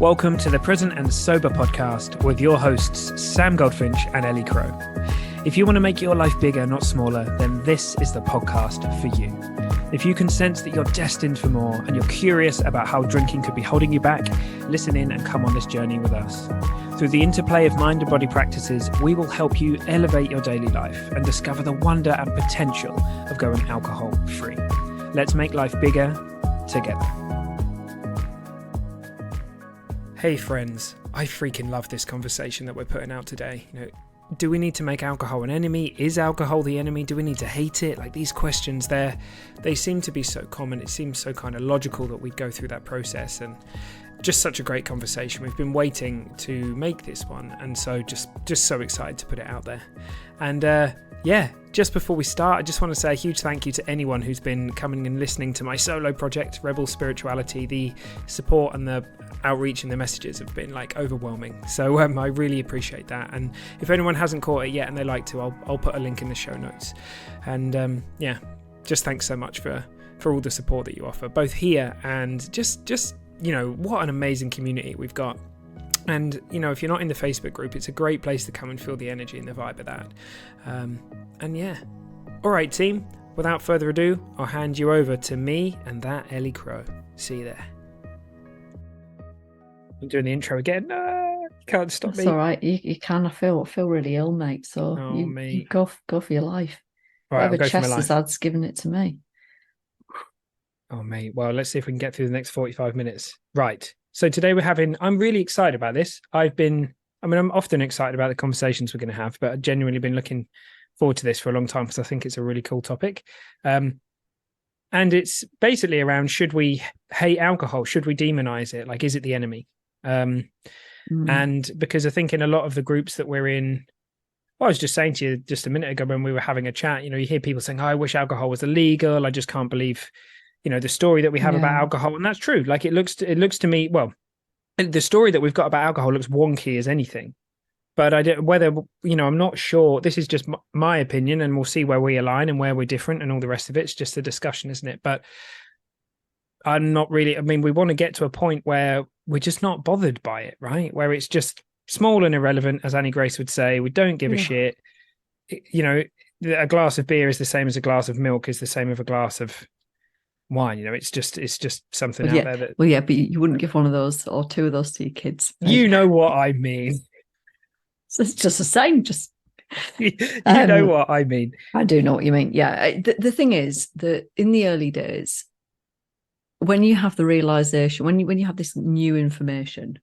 Welcome to the Present and Sober podcast with your hosts, Sam Goldfinch and Ellie Crow. If you want to make your life bigger, not smaller, then this is the podcast for you. If you can sense that you're destined for more and you're curious about how drinking could be holding you back, listen in and come on this journey with us. Through the interplay of mind and body practices, we will help you elevate your daily life and discover the wonder and potential of going alcohol-free. Let's make life bigger together. Hey friends, I freaking love this conversation that we're putting out today. Do we need to make alcohol an enemy? Is alcohol the enemy? Do we need to hate it? Like, these questions there, they seem to be so common. It seems so kind of logical that we'd go through that process, and just such a great conversation. We've been waiting to make this one, and so just so excited to put it out there. And just before we start, I just want to say a huge thank you to anyone who's been coming and listening to my solo project, Rebel Spirituality. The support and the outreach and the messages have been overwhelming. So I really appreciate that. And if anyone hasn't caught it yet and they like to, I'll put a link in the show notes. And just thanks so much for all the support that you offer, both here and just what an amazing community we've got. And if you're not in the Facebook group, it's a great place to come and feel the energy and the vibe of that. All right, team, without further ado, I'll hand you over to me and that Ellie Crow. See you there. I'm doing the intro again. No, you can't stop me. It's all right. You can. I feel really ill, mate. So you go for your life. Right, whatever chest has ad's giving it to me. Oh, mate. Well, let's see if we can get through the next 45 minutes. Right. So today I'm really excited about this. I'm often excited about the conversations we're going to have, but I've genuinely been looking forward to this for a long time because I think it's a really cool topic. And it's basically around, should we hate alcohol? Should we demonize it? Is it the enemy? And because I think in a lot of the groups that we're in, I was just saying to you just a minute ago when we were having a chat, you hear people saying, I wish alcohol was illegal. I just can't believe, the story that we have about alcohol. And that's true. It looks to me, well, the story that we've got about alcohol looks wonky as anything. But I'm not sure. This is just my opinion, and we'll see where we align and where we're different and all the rest of it. It's just a discussion, isn't it? But I'm not really, we want to get to a point where we're just not bothered by it, right? Where it's just small and irrelevant, as Annie Grace would say. We don't give a shit. A glass of beer is the same as a glass of milk is the same as a glass of wine. It's just something out there that. Well, yeah, but you wouldn't give one of those or two of those to your kids. Right? You know what I mean. So it's just the same. Just you know what I mean. I do know what you mean. Yeah. The thing is that in the early days, when you have the realization, when you have this new information,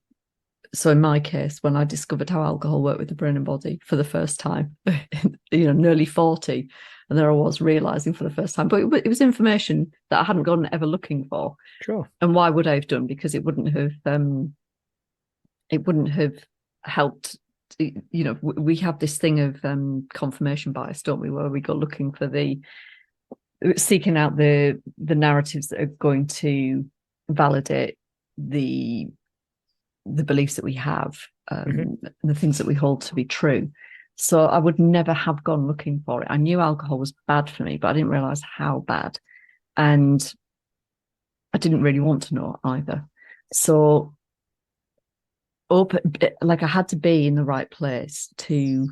so in my case, when I discovered how alcohol worked with the brain and body for the first time, nearly 40, and there I was realizing for the first time, but it was information that I hadn't gone ever looking for. Sure. And why would I have done? Because it wouldn't have helped. We have this thing of confirmation bias, don't we, where we go looking for seeking out the narratives that are going to validate the beliefs that we have, the things that we hold to be true. So I would never have gone looking for it. I knew alcohol was bad for me, but I didn't realize how bad, and I didn't really want to know either. So I had to be in the right place to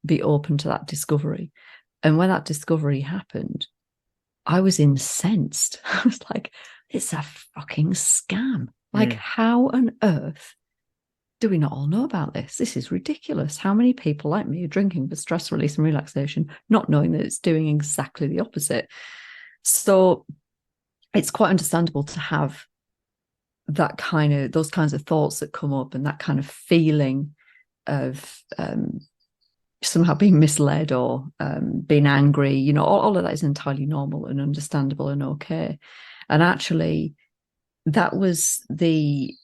be open to that discovery. And when that discovery happened, I was incensed. I was like, it's a fucking scam. How on earth do we not all know about this? This is ridiculous. How many people like me are drinking for stress release and relaxation, not knowing that it's doing exactly the opposite? So it's quite understandable to have those kinds of thoughts that come up and that kind of feeling of somehow being misled or being angry. All of that is entirely normal and understandable and okay. And actually, that was the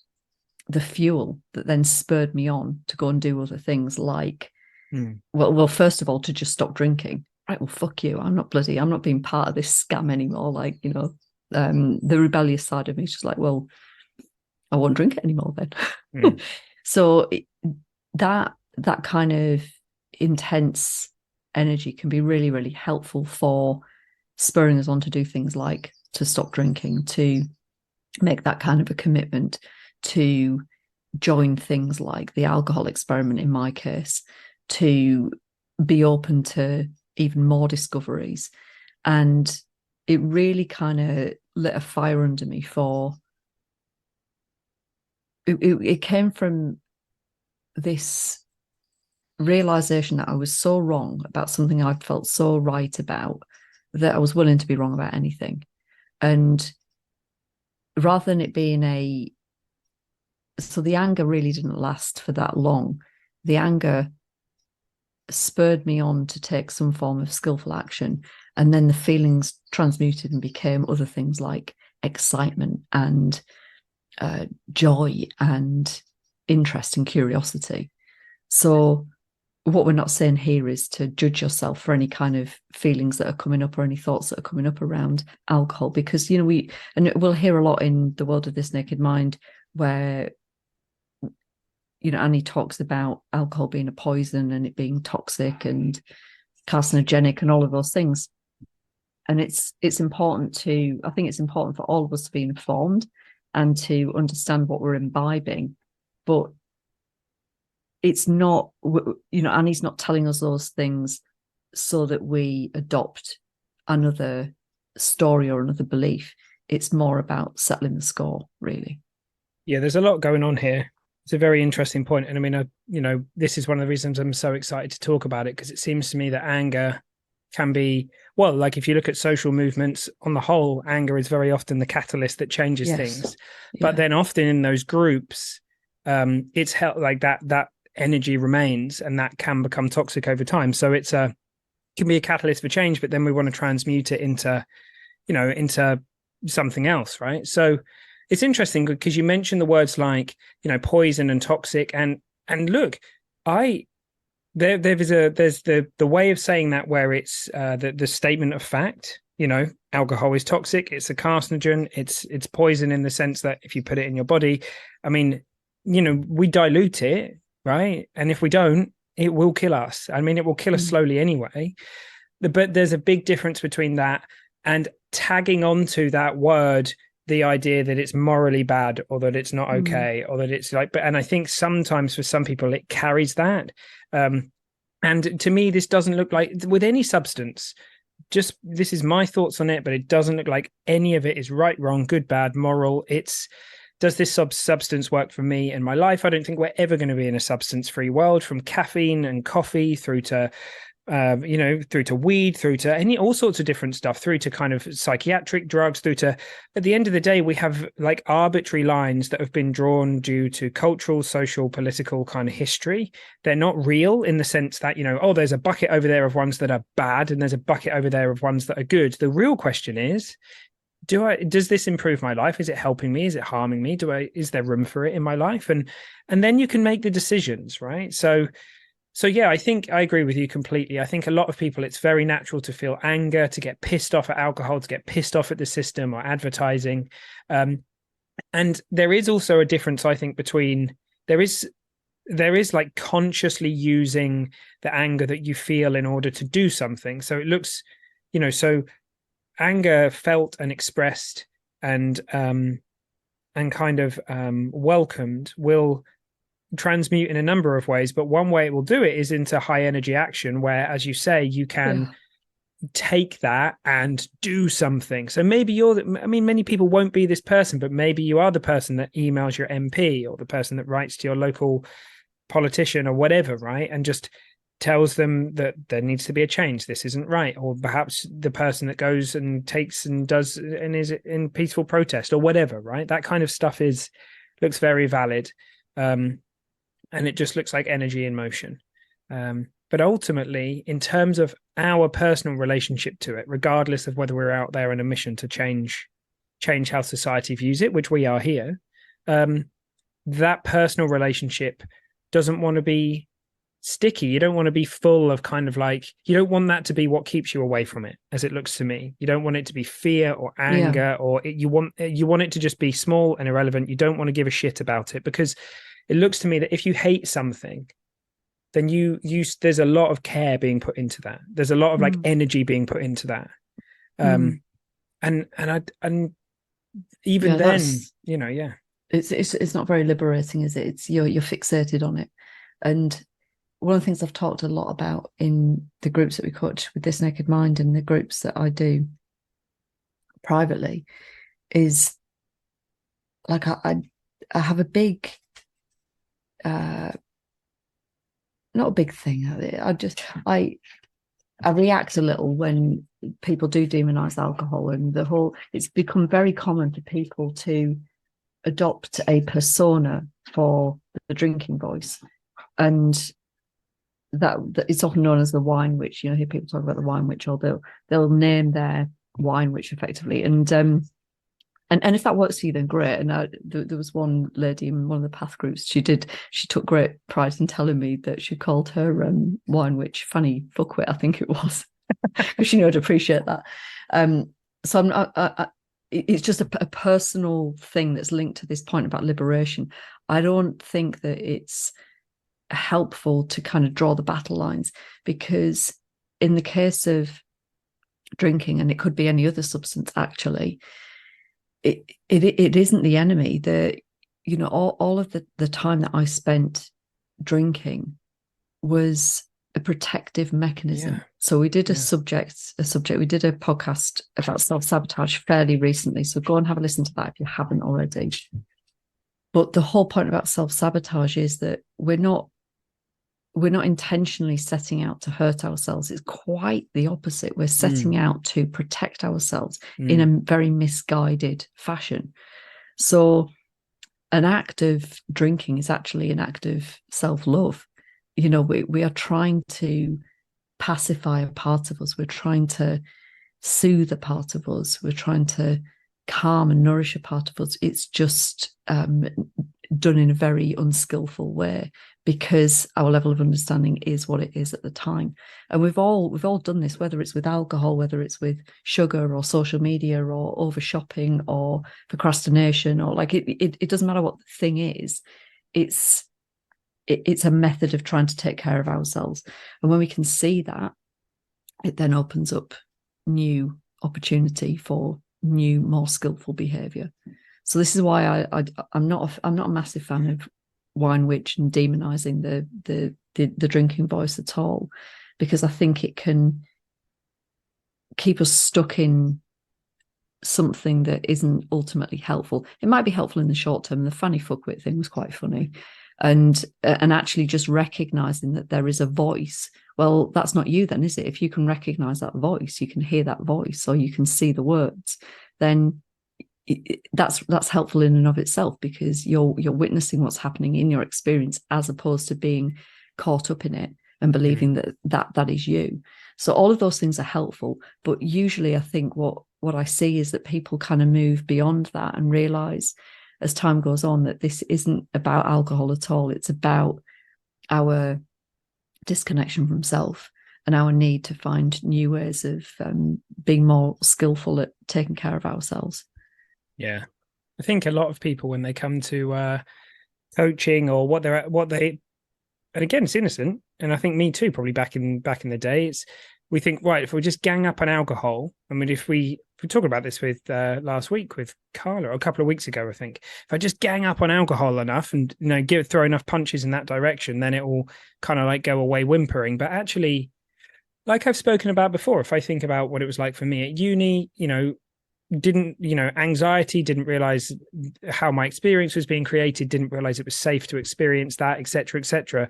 fuel that then spurred me on to go and do other things well, first of all, to just stop drinking. Right, well, fuck you. I'm not being part of this scam anymore. The rebellious side of me is just well, I won't drink it anymore then. So that kind of intense energy can be really, really helpful for spurring us on to do things to stop drinking, to make that kind of a commitment, to join things like the alcohol experiment in my case to be open to even more discoveries. And it really kind of lit a fire under me for it came from this realization that I was so wrong about something I felt so right about that I was willing to be wrong about anything. And rather than it being so the anger really didn't last for that long. The anger spurred me on to take some form of skillful action. And then the feelings transmuted and became other things like excitement and joy and interest and curiosity. So what we're not saying here is to judge yourself for any kind of feelings that are coming up or any thoughts that are coming up around alcohol, because we'll hear a lot in the world of This Naked Mind where Annie talks about alcohol being a poison and it being toxic and carcinogenic and all of those things. And I think it's important for all of us to be informed and to understand what we're imbibing. But it's not, Annie's not telling us those things so that we adopt another story or another belief. It's more about settling the score, really. Yeah, there's a lot going on here. It's a very interesting point. And I mean, this is one of the reasons I'm so excited to talk about it, because it seems to me that anger can be, well, like if you look at social movements on the whole, anger is very often the catalyst that changes things. Yeah. But then often in those groups, it's held like that energy remains, and that can become toxic over time. So it can be a catalyst for change, but then we want to transmute it into something else, right? So it's interesting because you mentioned the words like, poison and toxic, and look, there's the way of saying that where it's the statement of fact. Alcohol is toxic. It's a carcinogen. It's poison in the sense that if you put it in your body, I mean, we dilute it, right? And if we don't, it will kill us. I mean, it will kill us slowly anyway. But there's a big difference between that and tagging onto that word the idea that it's morally bad or that it's not okay or that it's like, and I think sometimes for some people it carries that. And to me, this doesn't look like, with any substance, just this is my thoughts on it, but it doesn't look like any of it is right, wrong, good, bad, moral. Does this substance work for me in my life? I don't think we're ever going to be in a substance-free world, from caffeine and coffee through to through to weed, through to all sorts of different stuff, through to kind of psychiatric drugs, through to, at the end of the day, we have like arbitrary lines that have been drawn due to cultural, social, political kind of history. They're not real in the sense that, there's a bucket over there of ones that are bad and there's a bucket over there of ones that are good. The real question is, does this improve my life? Is it helping me? Is it harming me? Is there room for it in my life? And then you can make the decisions, right? So yeah, I think I agree with you completely. I think a lot of people, it's very natural to feel anger, to get pissed off at alcohol, to get pissed off at the system or advertising. And there is also a difference, I think, between there is like consciously using the anger that you feel in order to do something. So it looks, so anger felt and expressed and kind of welcomed will transmute in a number of ways, but one way it will do it is into high energy action, where, as you say, you can take that and do something. So maybe many people won't be this person, but maybe you are the person that emails your MP or the person that writes to your local politician or whatever, right? And just tells them that there needs to be a change. This isn't right. Or perhaps the person that goes and takes and does and is in peaceful protest or whatever, right? That kind of stuff looks very valid. And it just looks like energy in motion. But ultimately, in terms of our personal relationship to it, regardless of whether we're out there on a mission to change how society views it, which we are here, that personal relationship doesn't want to be sticky. You don't want to be full of kind of like, you don't want that to be what keeps you away from it, as it looks to me. You don't want it to be fear or anger, or you want it to just be small and irrelevant. You don't want to give a shit about it, because it looks to me that if you hate something, then there's a lot of care being put into that. There's a lot of like energy being put into that. And even then, It's not very liberating, is it? It's you're fixated on it. And one of the things I've talked a lot about in the groups that we coach with This Naked Mind and the groups that I do privately is like I have a big not a big thing. I react a little when people do demonize alcohol, and it's become very common for people to adopt a persona for the drinking voice. And that it's often known as the wine witch. You know, hear people talk about the wine witch, or they'll name their wine witch effectively. And if that works for you, then great. And there was one lady in one of the path groups. She took great pride in telling me that she called her wine witch Fanny Fuckwit, I think it was, because she knew I'd appreciate that. So it's just a personal thing that's linked to this point about liberation. I don't think that it's helpful to kind of draw the battle lines, because in the case of drinking, and it could be any other substance actually, it isn't the enemy. All of the time that I spent drinking was a protective mechanism. Yeah. So we did a subject. We did a podcast about self-sabotage fairly recently. So go and have a listen to that if you haven't already. But the whole point about self-sabotage is that we're not intentionally setting out to hurt ourselves. It's quite the opposite. We're setting out to protect ourselves in a very misguided fashion. So an act of drinking is actually an act of self-love. You know, we are trying to pacify a part of us. We're trying to soothe a part of us. We're trying to calm and nourish a part of us. It's just done in a very unskillful way, because our level of understanding is what it is at the time. And we've all done this, whether it's with alcohol, whether it's with sugar or social media or over shopping or procrastination, or like it doesn't matter what the thing is. It's a method of trying to take care of ourselves. And when we can see that, it then opens up new opportunity for new, more skillful behavior. So this is why I'm not a massive fan of wine witch and demonizing the drinking voice at all, because I think it can keep us stuck in something that isn't ultimately helpful. It might be helpful in the short term. The Fanny Fuckwit thing was quite funny, and actually just recognizing that there is a voice. Well, that's not you then, is it? If you can recognize that voice, you can hear that voice, or you can see the words, then that's helpful in and of itself, because you're witnessing what's happening in your experience, as opposed to being caught up in it and believing that is you. So all of those things are helpful, but usually I think what I see is that people kind of move beyond that and realize as time goes on that this isn't about alcohol at all. It's about our disconnection from self and our need to find new ways of being more skillful at taking care of ourselves. Yeah, I think a lot of people, when they come to coaching or what they, and again, it's innocent, and I think me too, probably back in the day, we think, right, if we just gang up on alcohol, I mean, if we talked about this with last week with Carla, or a couple of weeks ago, I think, if I just gang up on alcohol enough and throw enough punches in that direction, then it will kind of like go away whimpering. But actually, like I've spoken about before, if I think about what it was like for me at uni, anxiety, didn't realize how my experience was being created, didn't realize it was safe to experience that, etc.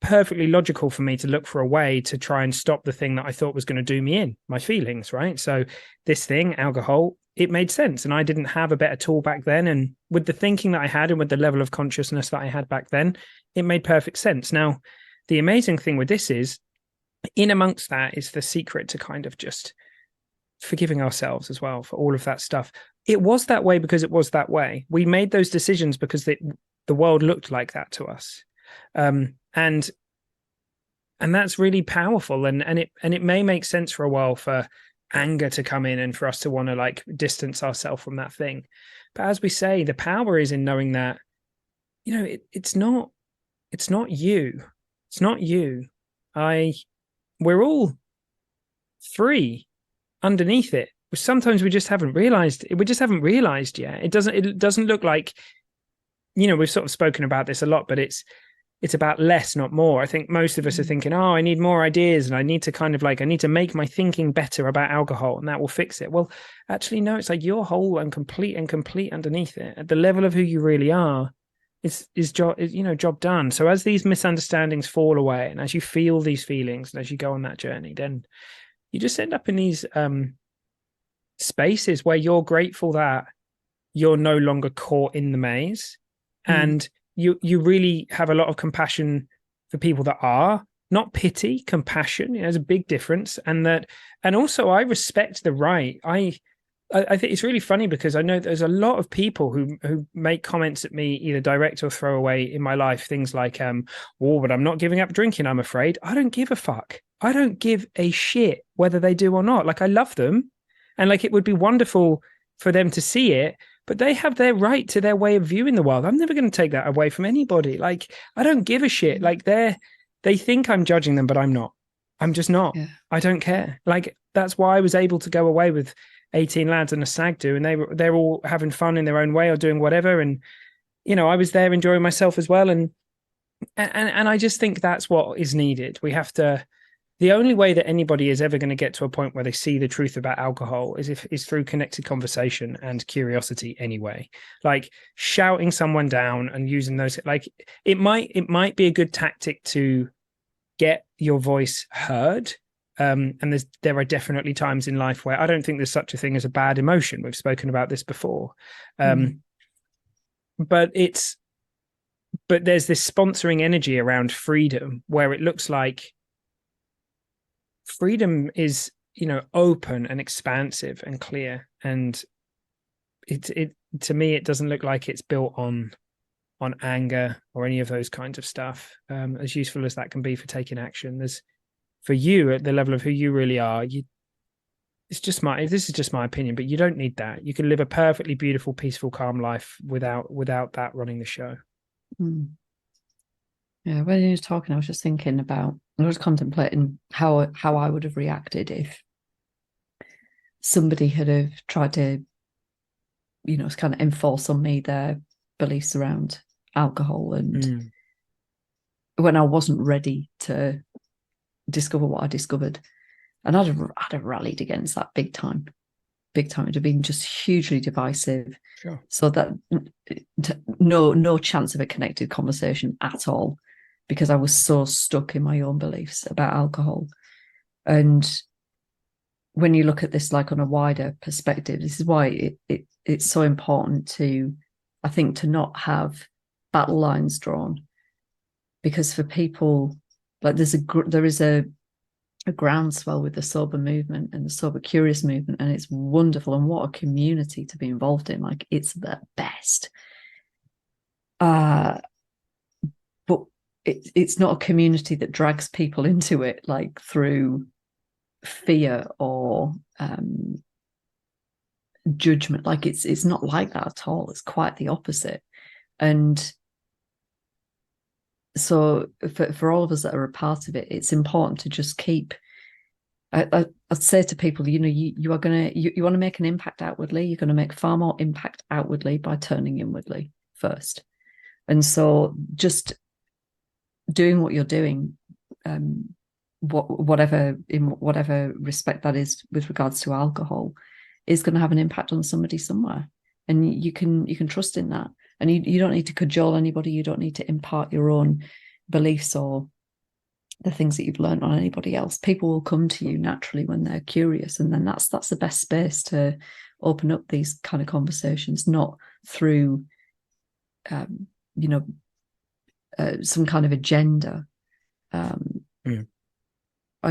Perfectly logical for me to look for a way to try and stop the thing that I thought was going to do me in, my feelings, right? So this thing, alcohol, it made sense, and I didn't have a better tool back then, and with the thinking that I had and with the level of consciousness that I had back then, it made perfect sense. Now, the amazing thing with this is, in amongst that is the secret to kind of just forgiving ourselves as well for all of that stuff. It was that way because it was that way. We made those decisions because the world looked like that to us. And that's really powerful. And it may make sense for a while for anger to come in and for us to want to like distance ourselves from that thing. But as we say, the power is in knowing that, it's not you. It's not you. We're all free underneath it. Sometimes we just haven't realized it. We just haven't realized yet. It doesn't look like we've sort of spoken about this a lot, but it's about less, not more. I think most of us are thinking, oh, I need more ideas and I need to kind of like, I need to make my thinking better about alcohol and that will fix it. Well, actually, no, it's like you're whole and complete underneath it. At the level of who you really are, job done. So as these misunderstandings fall away and as you feel these feelings and as you go on that journey, then you just end up in these spaces where you're grateful that you're no longer caught in the maze. And you really have a lot of compassion for people that are, not pity, compassion. There's a big difference. And also I respect the right. I think it's really funny because I know there's a lot of people who make comments at me, either direct or throwaway in my life, things like, oh, but I'm not giving up drinking, I'm afraid. I don't give a fuck. I don't give a shit whether they do or not. Like, I love them. And like, it would be wonderful for them to see it, but they have their right to their way of viewing the world. I'm never going to take that away from anybody. Like, I don't give a shit. Like, they think I'm judging them, but I'm not. I'm just not. Yeah. I don't care. Like, that's why I was able to go away with 18 lads and a stag do, and they're all having fun in their own way or doing whatever. And, I was there enjoying myself as well. And I just think that's what is needed. We have to, the only way that anybody is ever going to get to a point where they see the truth about alcohol is through connected conversation and curiosity anyway. Like, shouting someone down and using those, like, it might be a good tactic to get your voice heard. And there are definitely times in life where I don't think there's such a thing as a bad emotion. We've spoken about this before. But there's this sponsoring energy around freedom where it looks like freedom is, open and expansive and clear. And it to me, it doesn't look like it's built on anger or any of those kinds of stuff. As useful as that can be for taking action, for you at the level of who you really are, this is just my opinion, but you don't need that. You can live a perfectly beautiful, peaceful, calm life without that running the show. Yeah, when you were talking, I was just thinking about, I was contemplating how I would have reacted if somebody had have tried to, kind of enforce on me their beliefs around alcohol, and when I wasn't ready to discover what I discovered, and I'd have rallied against that big time. It would have been just hugely divisive. Sure. So that no chance of a connected conversation at all, because I was so stuck in my own beliefs about alcohol. And when you look at this like on a wider perspective, this is why it's so important to, I think, to not have battle lines drawn, because for people, like, there is a groundswell with the sober movement and the sober curious movement, and it's wonderful, and what a community to be involved in. Like, it's the best. But it's not a community that drags people into it, like through fear or judgment. Like, it's not like that at all. It's quite the opposite. And so for all of us that are a part of it, it's important to just keep, I'd say to people, you want to make an impact outwardly, you're going to make far more impact outwardly by turning inwardly first. And so just doing what you're doing, whatever respect that is with regards to alcohol, is going to have an impact on somebody somewhere, and you can trust in that. And you don't need to cajole anybody. You don't need to impart your own beliefs or the things that you've learned on anybody else. People will come to you naturally when they're curious, and then that's the best space to open up these kind of conversations, not through some kind of agenda. I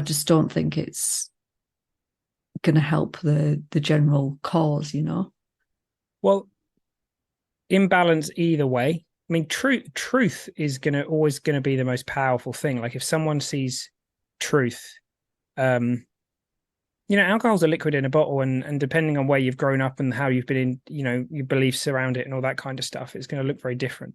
just don't think it's going to help the general cause, Well, imbalance either way. I mean, truth is always going to be the most powerful thing. Like, if someone sees truth, alcohol's a liquid in a bottle, and depending on where you've grown up and how you've been in, your beliefs around it and all that kind of stuff, it's going to look very different.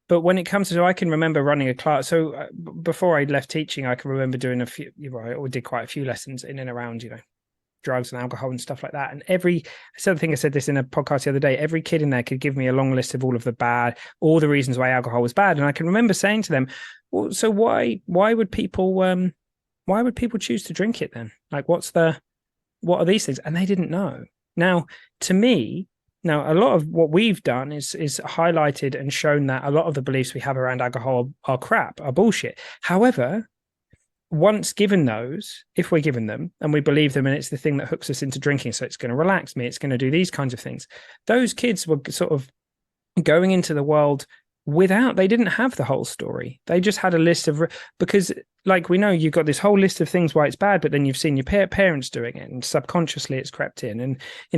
But when it comes to, I can remember running a class. So before I left teaching, I can remember doing did quite a few lessons in and around, drugs and alcohol and stuff like that. And I think I said this in a podcast the other day, every kid in there could give me a long list of all the reasons why alcohol was bad. And I can remember saying to them, well, so why would people choose to drink it then? Like, what are these things? And they didn't know. Now, to me, a lot of what we've done is highlighted and shown that a lot of the beliefs we have around alcohol are crap, are bullshit. However, once given those, if we're given them and we believe them, and it's the thing that hooks us into drinking, so it's going to relax me, it's going to do these kinds of things, those kids were sort of going into the world they didn't have the whole story. They just had a list of, because like we know, you've got this whole list of things why it's bad, but then you've seen your parents doing it and subconsciously it's crept in. And I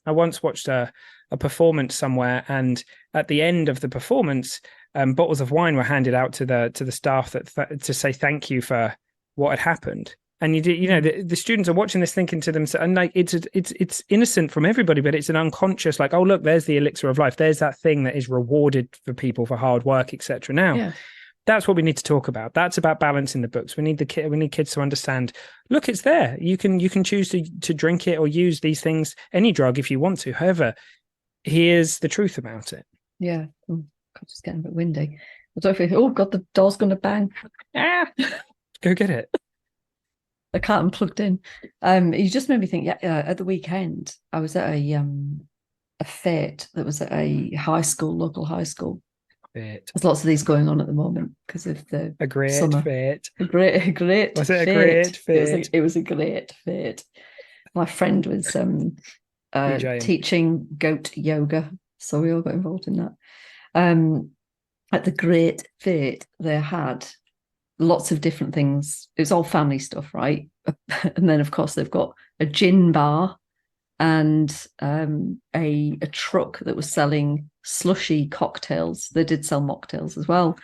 once watched a performance somewhere, and at the end of the performance, bottles of wine were handed out to the staff to say thank you for what had happened. And the students are watching this thinking to themselves, and like it's innocent from everybody, but it's an unconscious, like, oh look, there's the elixir of life. There's that thing that is rewarded for people for hard work, etc. Now, that's what we need to talk about. That's about balance in the books. We need kids to understand. Look, it's there. You can choose to drink it or use these things, any drug, if you want to. However, here's the truth about it. Yeah, it's getting a bit windy. I don't think. Oh God, the door's going to bang. Go get it. I can't. I'm plugged in. You just made me think. At the weekend, I was at a fete that was at a local high school. Fete. There's lots of these going on at the moment because of the summer. Fete. A great. Was it fete. a great fete? It was a great fete. My friend was teaching goat yoga, so we all got involved in that. At the great fete, they had lots of different things. It was all family stuff, right? And then, of course, they've got a gin bar and a truck that was selling slushy cocktails. They did sell mocktails as well.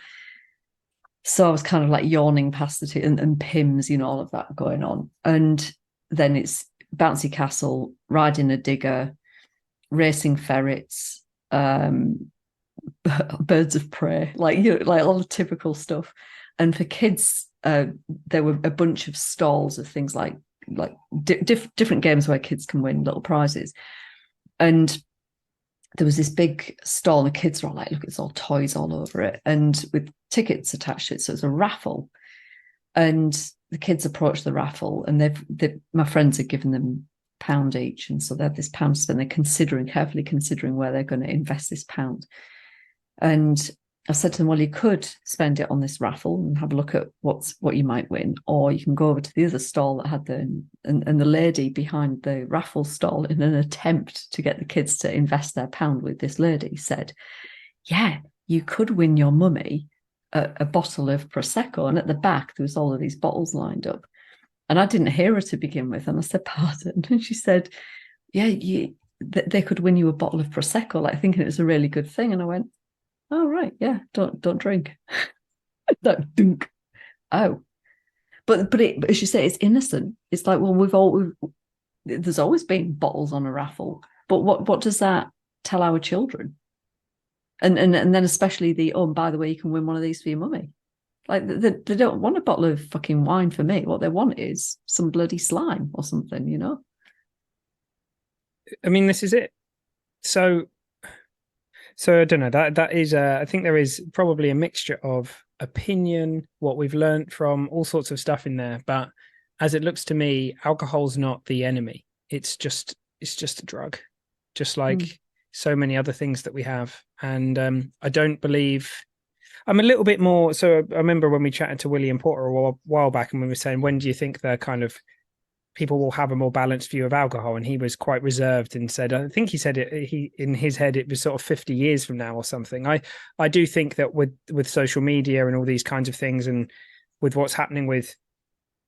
So I was kind of like yawning past the two, and Pims, all of that going on. And then it's bouncy castle, riding a digger, racing ferrets, birds of prey, like all the typical stuff. And for kids, there were a bunch of stalls of things like different games where kids can win little prizes. And there was this big stall, and the kids were all like, look, it's all toys all over it, and with tickets attached to it. So it's a raffle. And the kids approached the raffle, and my friends had given them £1 each. And so they have this £1 to spend. They're carefully considering where they're going to invest this £1. And I said to them, well, you could spend it on this raffle and have a look at what you might win, or you can go over to the other stall that had and the lady behind the raffle stall, in an attempt to get the kids to invest their £1 with this lady, said, yeah, you could win your mummy a bottle of Prosecco. And at the back, there was all of these bottles lined up. And I didn't hear her to begin with. And I said, pardon. And she said, yeah, they could win you a bottle of Prosecco, like thinking it was a really good thing. And I went, oh, right, yeah, don't drink. Don't drink. Oh. But as you say, it's innocent. It's like, well, there's always been bottles on a raffle. But what does that tell our children? And then especially by the way, you can win one of these for your mummy. Like, they don't want a bottle of fucking wine for me. What they want is some bloody slime or something, I mean, this is it. So I don't know. That is, I think there is probably a mixture of opinion, what we've learned from all sorts of stuff in there. But as it looks to me, alcohol's not the enemy. It's just a drug, just like so many other things that we have. And I don't believe. I'm a little bit more. So I remember when we chatted to William Porter a while back, and we were saying, when do you think the kind of people will have a more balanced view of alcohol? And he was quite reserved and said, I think he said it, in his head, it was sort of 50 years from now or something. I do think that with social media and all these kinds of things, and with what's happening with,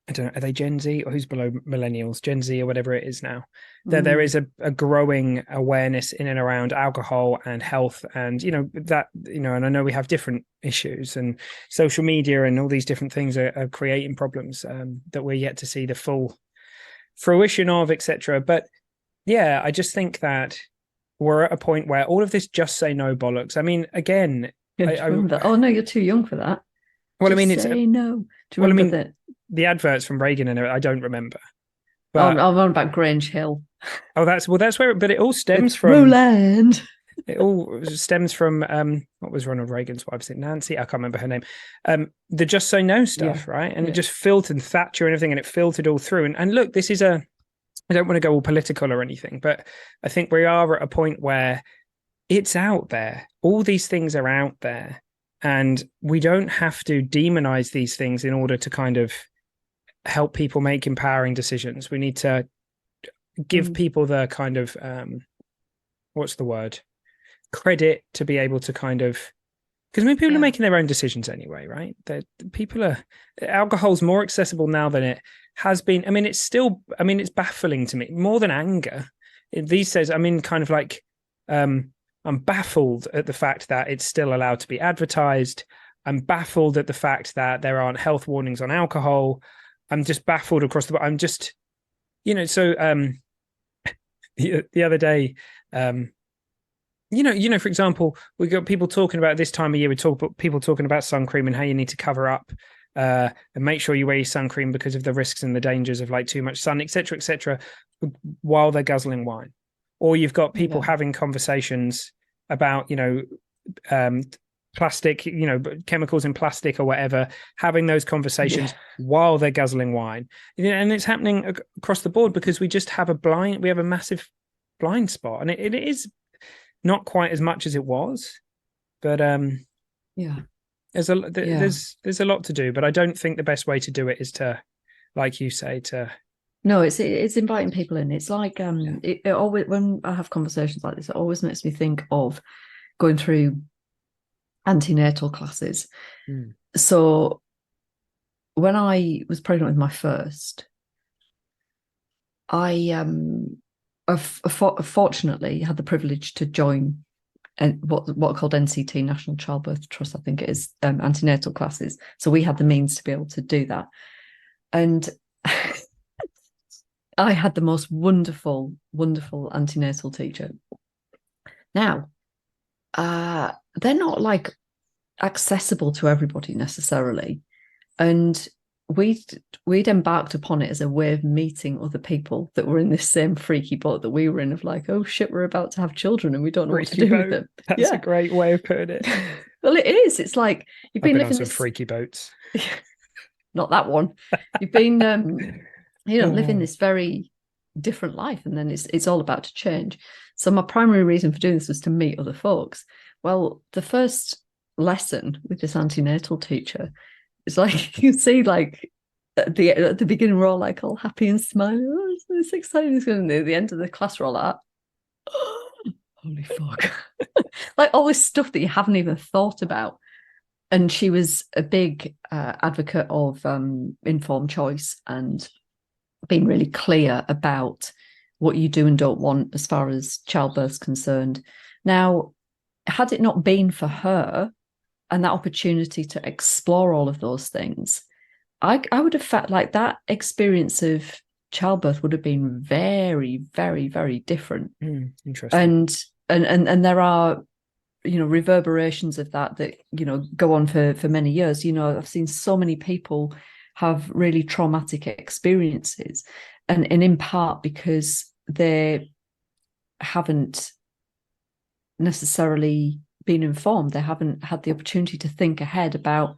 I don't know, are they Gen Z or who's below millennials, Gen Z or whatever it is now, there is a growing awareness in and around alcohol and health. And, and I know we have different issues, and social media and all these different things are creating problems that we're yet to see the full fruition of, etc. But yeah, I just think that we're at a point where all of this just say no bollocks. I mean, again, oh no, you're too young for that. Well, I mean, Just say no. Do you well, I remember mean, that? the adverts from Reagan and I don't remember, Oh, but I'm on about Grange Hill that's where. But it all stems with from. Roland. It all stems from what was Ronald Reagan's wife? Is it Nancy? I can't remember her name. The Just Say No stuff, Yeah, right? And it yeah. just filtered Thatcher and everything, and it filtered all through. And look, this is a. I don't want to go all political or anything, but I think we are at a point where it's out there. All these things are out there, and we don't have to demonize these things in order to kind of help people make empowering decisions. We need to give people the kind of what's the word? Credit to be able to kind of, because I mean people are making their own decisions anyway, right? People are, alcohol's more accessible now than it has been. I mean, it's still, I mean, it's baffling to me more than anger. These days, I mean, kind of like I'm baffled at the fact that it's still allowed to be advertised. I'm baffled at the fact that there aren't health warnings on alcohol. I'm just baffled across the board. I'm just, so the other day, for example, we got people talking about this time of year. People talking about sun cream and how you need to cover up and make sure you wear your sun cream because of the risks and the dangers of like too much sun, etc., while they're guzzling wine. Or you've got people having conversations about, plastic, chemicals in plastic or whatever, having those conversations while they're guzzling wine. And it's happening across the board because we just have we have a massive blind spot. And it is not quite as much as it was, but there's a lot to do. But I don't think the best way to do it is to, like you say, No, it's inviting people in. It's like it always, when I have conversations like this, it always makes me think of going through antenatal classes. So when I was pregnant with my first, I fortunately had the privilege to join what are called NCT, National Childbirth Trust, I think it is, antenatal classes. So we had the means to be able to do that. And I had the most wonderful, wonderful antenatal teacher. Now, they're not like accessible to everybody necessarily. And we'd embarked upon it as a way of meeting other people that were in this same freaky boat that we were in, of like, oh shit, we're about to have children and we don't know what to do with them. That's a great way of putting it. Well, it is. It's like you've been living on some freaky boats. Not that one. You've been living this very different life, and then it's all about to change. So my primary reason for doing this was to meet other folks. Well, the first lesson with this antenatal teacher, it's like you see, like at the beginning, we're all like all happy and smiling. Oh, it's exciting. And at the end of the class, we're all like, oh, holy fuck. Like all this stuff that you haven't even thought about. And she was a big advocate of informed choice and being really clear about what you do and don't want as far as childbirth's concerned. Now, had it not been for her and that opportunity to explore all of those things, I would have felt like that experience of childbirth would have been very, very, very different. Interesting. And there are, reverberations of that go on for many years. I've seen so many people have really traumatic experiences, and in part because they haven't necessarily been informed. They haven't had the opportunity to think ahead about,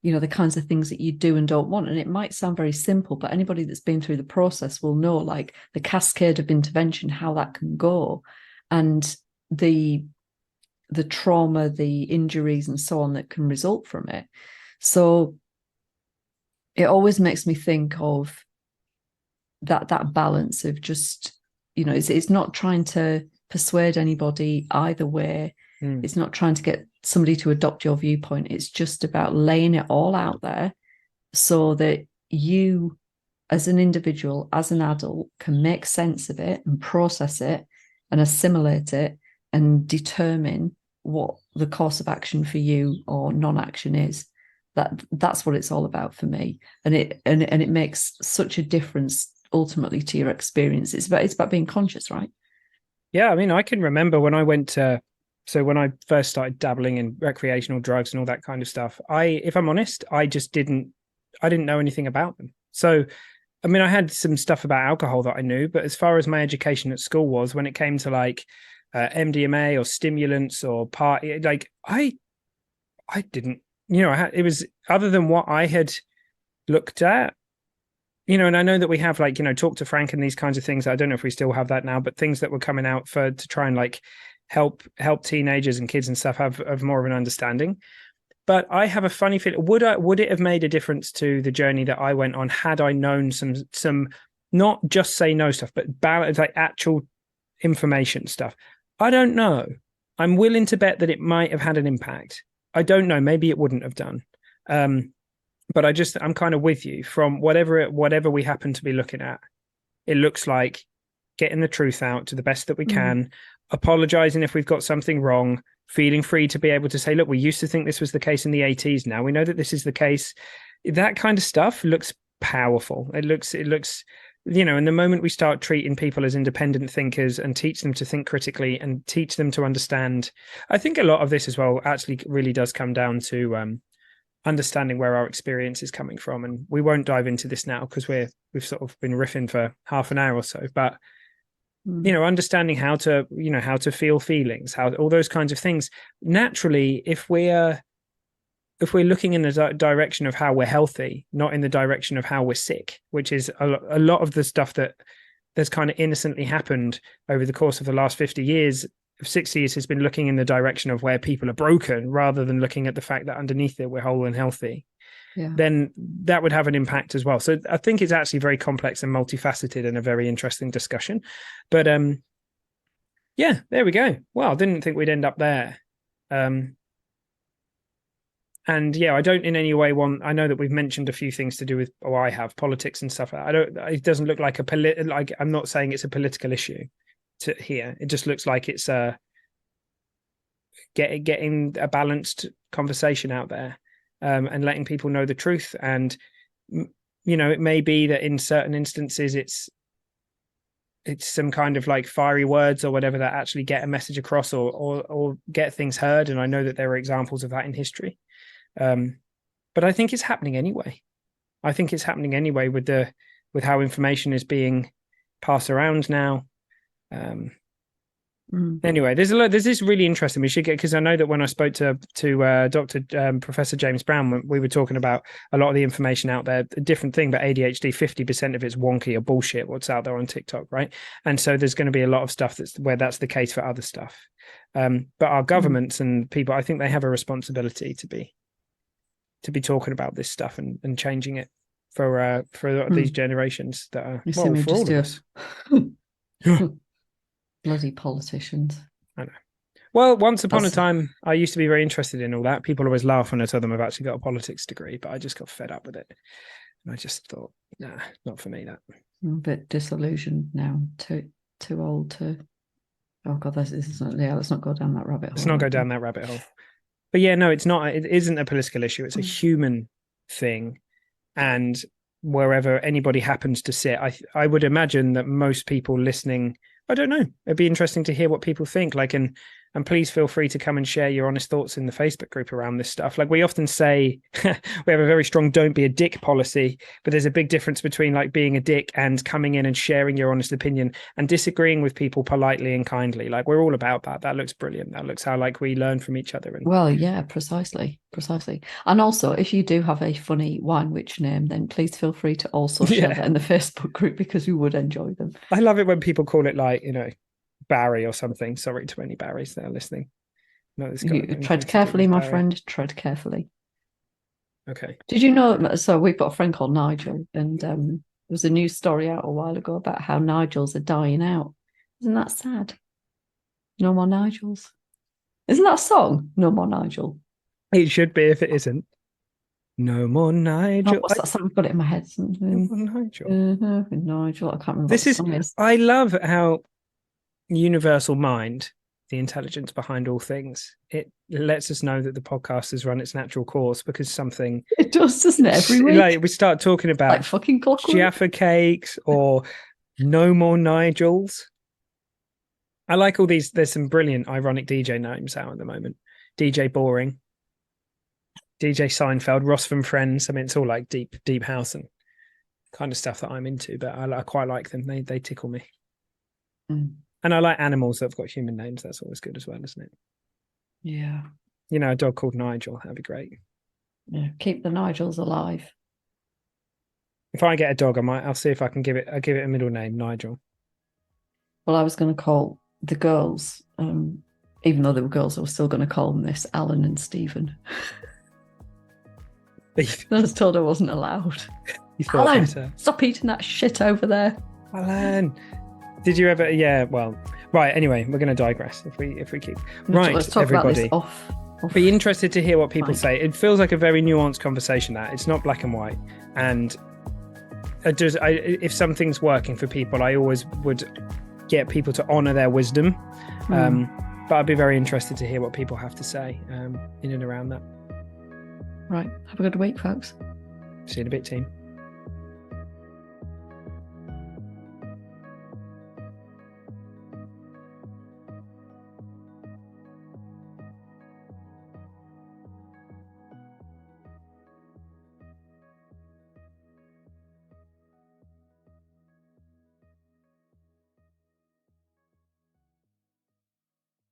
the kinds of things that you do and don't want. And it might sound very simple, but anybody that's been through the process will know, like, the cascade of intervention, how that can go, and the trauma, the injuries and so on that can result from it. So it always makes me think of that balance of just, it's not trying to persuade anybody either way. It's not trying to get somebody to adopt your viewpoint. It's just about laying it all out there so that you, as an individual, as an adult, can make sense of it and process it and assimilate it and determine what the course of action for you or non-action is. That's what it's all about for me. And it makes such a difference ultimately to your experience. It's about being conscious, right? Yeah, I mean, I can remember when I went to So when I first started dabbling in recreational drugs and all that kind of stuff, if I'm honest, I didn't know anything about them. So, I mean, I had some stuff about alcohol that I knew, but as far as my education at school was, when it came to like MDMA or stimulants or party, like I didn't, it was other than what I had looked at, and I know that we have like, Talk to Frank and these kinds of things. I don't know if we still have that now, but things that were coming out to try and like help teenagers and kids and stuff have more of an understanding. But I have a funny feeling. Would it have made a difference to the journey that I went on had I known some not just say no stuff, but balance, like actual information stuff? I don't know. I'm willing to bet that it might have had an impact. I don't know. Maybe it wouldn't have done. But I'm kind of with you from whatever we happen to be looking at. It looks like getting the truth out to the best that we can, apologizing if we've got something wrong, feeling free to be able to say, look, we used to think this was the case in the 80s. Now we know that this is the case. That kind of stuff looks powerful. It looks, and the moment we start treating people as independent thinkers and teach them to think critically and teach them to understand, I think a lot of this as well actually really does come down to understanding where our experience is coming from. And we won't dive into this now because we've sort of been riffing for half an hour or so, but understanding how to feel feelings, how all those kinds of things. Naturally, if we're looking in the direction of how we're healthy, not in the direction of how we're sick, which is a lot of the stuff that that's kind of innocently happened over the course of the last 50 years, 60 years, has been looking in the direction of where people are broken rather than looking at the fact that underneath it, we're whole and healthy. Yeah. Then that would have an impact as well. So I think it's actually very complex and multifaceted and a very interesting discussion. But yeah, there we go. Well, I didn't think we'd end up there. And yeah, I don't in any way I know that we've mentioned a few things to do with, I have politics and stuff. It doesn't look like I'm not saying it's a political issue here. It just looks like it's getting a balanced conversation out there, and letting people know the truth. And, it may be that in certain instances, it's some kind of like fiery words or whatever that actually get a message across or get things heard. And I know that there are examples of that in history. But I think it's happening anyway. With how information is being passed around now. Anyway, there's this really interesting. We should get, because I know that when I spoke to Dr. Professor James Brown, we were talking about a lot of the information out there, a different thing, but ADHD, 50% of it's wonky or bullshit, what's out there on TikTok, right? And so there's going to be a lot of stuff that's the case for other stuff. But our governments and people, I think they have a responsibility to be talking about this stuff and changing it for these generations that are for all of us. Bloody politicians. I know. Well, once upon a time, I used to be very interested in all that. People always laugh when I tell them I've actually got a politics degree, but I just got fed up with it. And I just thought, nah, not for me, that. I'm a bit disillusioned now. Too old to... Oh, God, let's not go down that rabbit hole. Let's not go down that rabbit hole. But yeah, no, it's not. It isn't a political issue. It's a human thing. And wherever anybody happens to sit, I would imagine that most people listening, I don't know, it'd be interesting to hear what people think. Like, and please feel free to come and share your honest thoughts in the Facebook group around this stuff. Like we often say, we have a very strong don't be a dick policy, but there's a big difference between like being a dick and coming in and sharing your honest opinion and disagreeing with people politely and kindly. Like we're all about that. That looks brilliant. That looks how like we learn from each other. Well, yeah, precisely. And also, if you do have a funny wine witch name, then please feel free to also share that in the Facebook group, because we would enjoy them. I love it when people call it like, Barry or something. Sorry to any Barrys that are listening. No, this guy. Tread carefully, my friend. Tread carefully. Okay. Did you know? So we've got a friend called Nigel, and there was a news story out a while ago about how Nigels are dying out. Isn't that sad? No more Nigels. Isn't that a song? No more Nigel. It should be if it isn't. No more Nigel. Oh, what's that song? I've got it in my head. No more Nigel. Nigel. I can't remember. I love how universal mind, the intelligence behind all things, it lets us know that the podcast has run its natural course, because something it does, doesn't it? Every week, like we start talking about like fucking clockwork. Jaffa cakes or no more Nigels. I like all these. There's some brilliant ironic DJ names out at the moment. DJ Boring, DJ Seinfeld, Ross from Friends. I mean, it's all like deep house and kind of stuff that I'm into, but I quite like them. They tickle me. Mm. And I like animals that have got human names. That's always good as well, isn't it? Yeah. You know, a dog called Nigel. That'd be great. Yeah. Keep the Nigels alive. If I get a dog, I'll see if I can give it a middle name, Nigel. Well, I was going to call the girls, even though they were girls, I was still going to call them this, Alan and Stephen. I was told I wasn't allowed. Alan, stop eating that shit over there. Alan, did you ever? Yeah, well, right. Anyway, we're going to digress if we keep right. Let's talk everybody, about this off. Be interested to hear what people Mike. say. It feels like a very nuanced conversation. That it's not black and white. And if something's working for people, I always would get people to honour their wisdom. But I'd be very interested to hear what people have to say in and around that. Right. Have a good week, folks. See you in a bit, team.